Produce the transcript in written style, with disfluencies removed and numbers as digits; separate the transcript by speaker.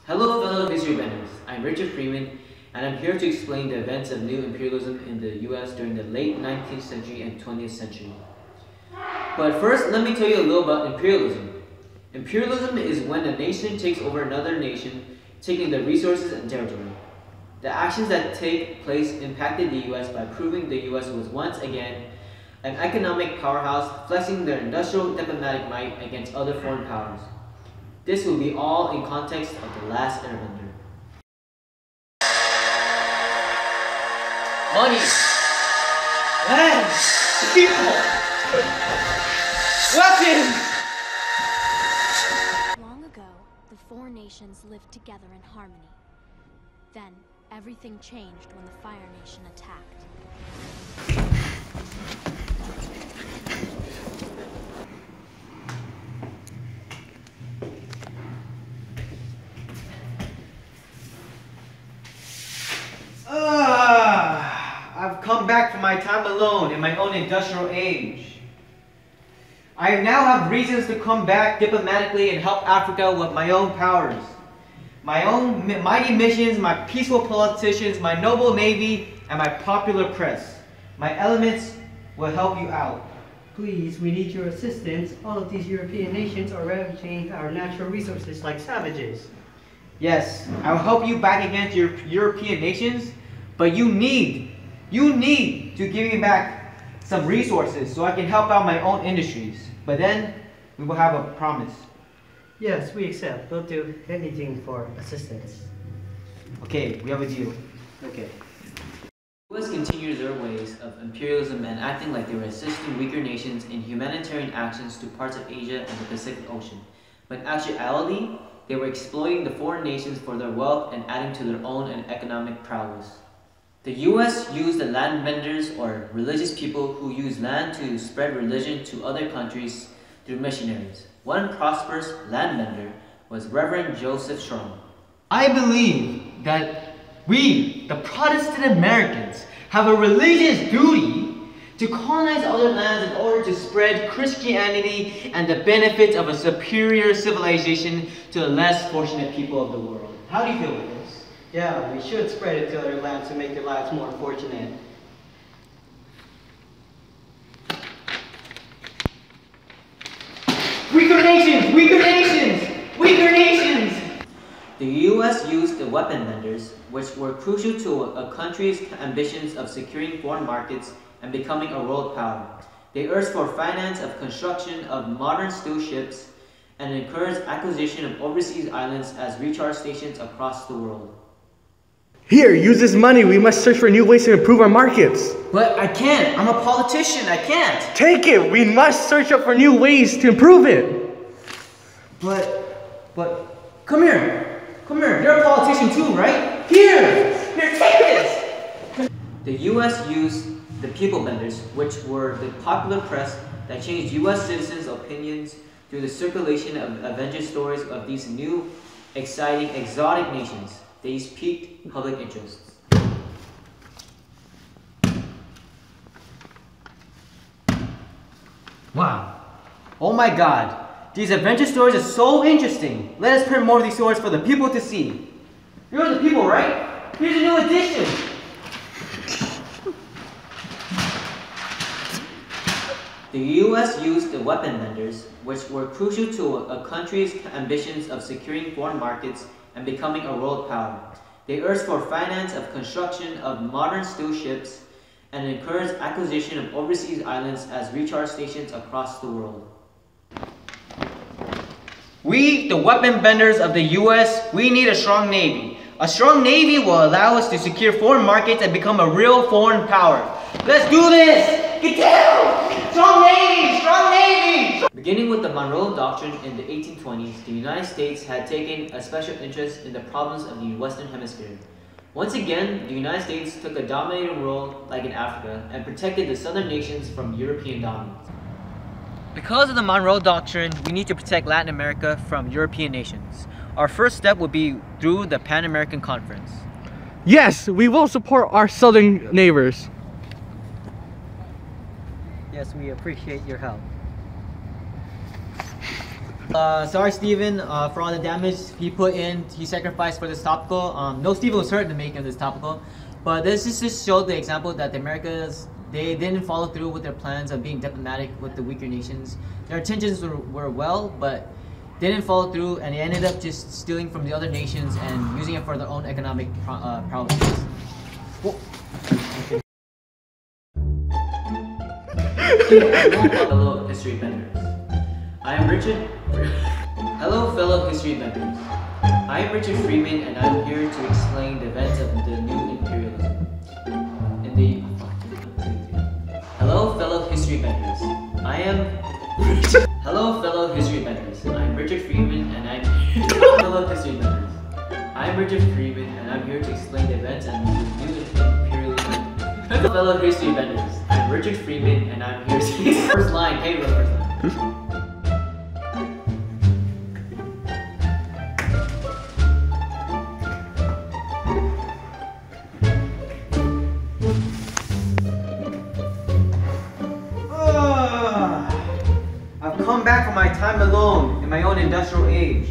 Speaker 1: Hello fellow history benders, I'm Richard Freeman and I'm here to explain the events of new imperialism in the US during the late 19th century and 20th century. But first, let me tell you a little about imperialism. Imperialism is when a nation takes over another nation, taking their resources and territory. The actions that take place impacted the US by proving the US was once again an economic powerhouse, flexing their industrial diplomatic might against other foreign powers. This will be all in context of the last airbender. Money, land, people, weapons!
Speaker 2: Long ago, the four nations lived together in harmony. Then, everything changed when the Fire Nation attacked.
Speaker 1: I've come back from my time alone in my own industrial age. I now have reasons to come back diplomatically and help Africa with my own powers. My own mighty missions, my peaceful politicians, my noble navy, and my popular press. My elements will help you out.
Speaker 3: Please, we need your assistance. All of these European nations are ravaging our natural resources like savages.
Speaker 1: Yes, I will help you back against your European nations, but you need to give me back some resources so I can help out my own industries. But then, we will have a promise.
Speaker 3: Yes, we accept. We'll do anything for assistance.
Speaker 1: Okay, we have a deal. Okay. The US continued their ways of imperialism and acting like they were assisting weaker nations in humanitarian actions to parts of Asia and the Pacific Ocean. But in actuality, they were exploiting the foreign nations for their wealth and adding to their own economic prowess. The US used the land vendors, or religious people who use land to spread religion to other countries through missionaries. One prosperous land vendor was Reverend Joseph Strong. I believe that we, the Protestant Americans, have a religious duty to colonize other lands in order to spread Christianity and the benefits of a superior civilization to the less fortunate people of the world. How do you feel with this?
Speaker 3: Yeah, we should spread it to other lands to make their lives more fortunate.
Speaker 1: Weaker nations! Weaker nations! Weaker nations! The US used the weapon vendors, which were crucial to a country's ambitions of securing foreign markets and becoming a world power. They urged for finance of construction of modern steel ships and encouraged acquisition of overseas islands as recharge stations across the world.
Speaker 4: Here, use this money. We must search for new ways to improve our markets.
Speaker 1: But I can't. I'm a politician. I can't.
Speaker 4: Take it. We must search up for new ways to improve it.
Speaker 1: But, come here. Come here. You're a politician too, right? Here, take this. The US used the people benders, which were the popular press that changed US citizens' opinions through the circulation of adventure stories of these new, exciting, exotic nations. These piqued public interests. Wow. Oh my God. These adventure stories are so interesting. Let us print more of these stories for the people to see. You're the people, right? Here's a new edition. The US used the weapon vendors, which were crucial to a country's ambitions of securing foreign markets and becoming a world power. They urged for finance of construction of modern steel ships and encouraged acquisition of overseas islands as recharge stations across the world. We, the weapon vendors of the US, we need a strong navy. A strong navy will allow us to secure foreign markets and become a real foreign power. Let's do this! Get down! Strong navy! Strong navy! Beginning with the Monroe Doctrine in the 1820s, the United States had taken a special interest in the problems of the Western Hemisphere. Once again, the United States took a dominating role, like in Africa, and protected the southern nations from European dominance. Because of the Monroe Doctrine, we need to protect Latin America from European nations. Our first step would be through the Pan-American Conference.
Speaker 4: Yes, we will support our southern neighbors.
Speaker 3: Yes, we appreciate your help.
Speaker 1: Sorry, Steven, for all the damage he put in. He sacrificed for this topical. No, Steven was hurt in the making of this topical, but this just showed the example that the Americas, they didn't follow through with their plans of being diplomatic with the weaker nations. Their intentions were well, but they didn't follow through, and they ended up just stealing from the other nations and using it for their own economic prowess. Hello, history benders. I am Richard. Hello, fellow history benders. I am Richard Freeman, and I'm here to explain the events of the new imperialism. Hello, fellow history benders. Hello, fellow history benders. I'm Richard Freeman, and I'm fellow history benders. I'm Richard Freeman, and I'm here to explain the events and the new imperialism. Hello, fellow history benders. I'm Richard Freeman, and I'm here to first line. Hey, the first line.
Speaker 5: I've come back from my time alone in my own industrial age.